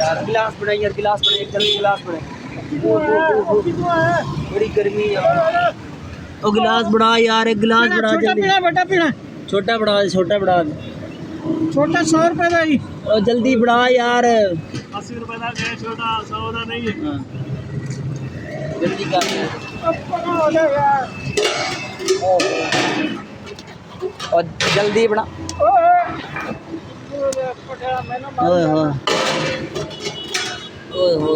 यार गिलास बना यार, गिलास बना, एक जल्दी गिलास बना। बड़ी गर्मी यार। ओ गिलास बड़ा यार, एक गिलास बड़ा छोटा पीना, बड़ा पीना। छोटा बड़ा, छोटा बड़ा, छोटा 100 रुपए का ही। ओ जल्दी बड़ा यार। 80 रुपए का है छोटा, 100 का नहीं है। हाँ। जल्दी कर यार। और जल्दी बना। ओए हो, ओए हो।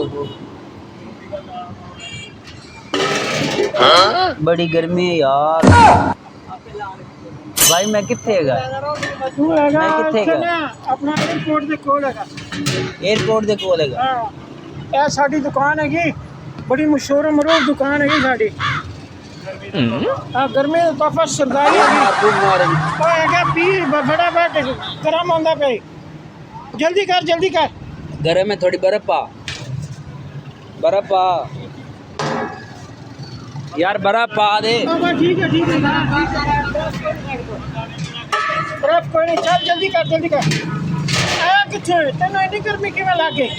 बड़ी गर्मी है यार। भाई मैं किथे हैगा? मैं किथे हैगा? अपना एयरपोर्ट दे कोल हैगा। एयरपोर्ट दे कोल हैगा। हां, ਇਹ ਸਾਡੀ ਦੁਕਾਨ ਹੈਗੀ, ਬੜੀ ਮਸ਼ਹੂਰ ਮਰੂਫ ਦੁਕਾਨ ਹੈਗੀ ਸਾਡੀ। गर्मी तोहफा सरदारी फटाफट गर्म होंदा पे। जल्दी कर गर्म है थोड़ी बर्फ पा यार, बर्फ पा दे। ठीक है बर्फ कोई नहीं, चल जल्दी कर आया किथे तेन इतनी गर्मी किवें लग गई?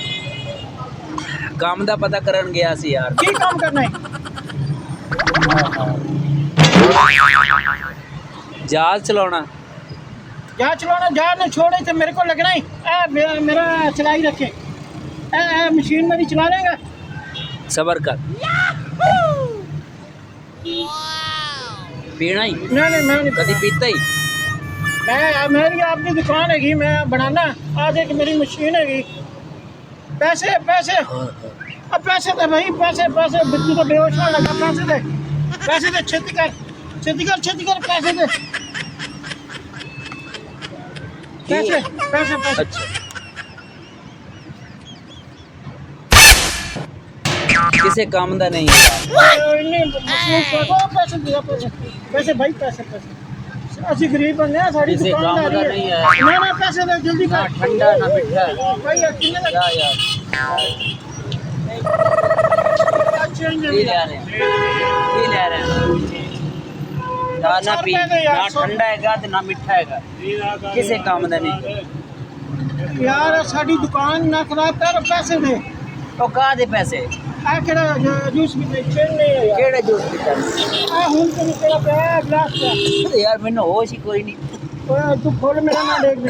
काम दा पता करन गया सी यार। की काम करना है? जहाज चलाना। जहाज ने छोड़े तो मेरे को लगना ही मेरा चलाई रखे। मशीन मेरी चला लेगा? सबर कर। पीना ही नहीं मैं नहीं कभी पीता ही। मेरी आपकी दुकान हैगी, मैं बनाना। आज एक मेरी मशीन हैगी। पैसे अब पैसे दे भाई, पैसे बिल्कुल तो बेहोश होने लगा। पैसे दे छेती कर पैसे दे पैसे। अच्छा किसे काम दा नहीं है पैसे भाई पैसे असि गरीब बंदे हैं, साड़ी किसे काम दा नहीं है। ना पैसे दे जल्दी कर। ठंडा ना मीठा भाई कितने लगा यार। ले रहे हैं ना पी ना ठंडा हैगा ते ना मिठा हैगा। किसे काम दा नहीं यार, साड़ी दुकान ना खराब कर, पैसे दे। ओ का दे पैसे? आ केड़ा जूस भी दे, चेन नहीं है यार। केड़े जूस पीता? आ हुन तो तेरा पे ग्लास का यार मैंने होश ही कोई नहीं। ओए तू खोल मेरा ना देख दे।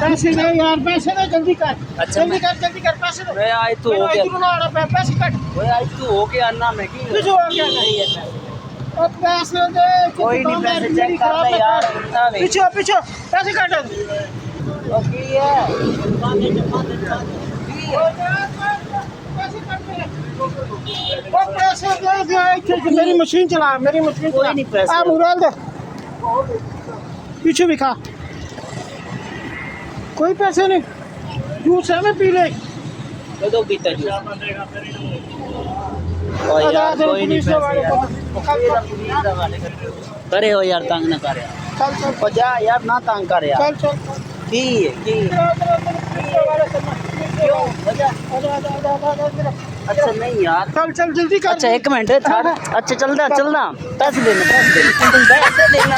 पैसे दे यार, पैसे दे जल्दी कर। अच्छा, जल्दी कर पैसे दे। मैं आज तो हो गया। तू ना आना पैसे कट। ओए आज तू हो के आना मैं की तुझे हो गया नहीं है पैसे। ओ पैसे दे। कोई नहीं, पैसे चेक कर ले यार। पीछे पैसे काट। ओ की है पैसे दे। मेरी मशीन चला कोई नहीं पैसे। आ मुराद दे पीछे भी खा। कोई पैसे नहीं, जूस है मैं पी ले। कदों पीता जूस? ओ यार कोई नहीं पैसे करे हो यार, तंग ना कर यार। चल जा यार, ना तंग कर यार। चल की क्यों वजह? अच्छा नहीं यार। चल जल्दी कर। अच्छा एक मिनट छाड़। अच्छा चलना पैसे देना पैसे देना।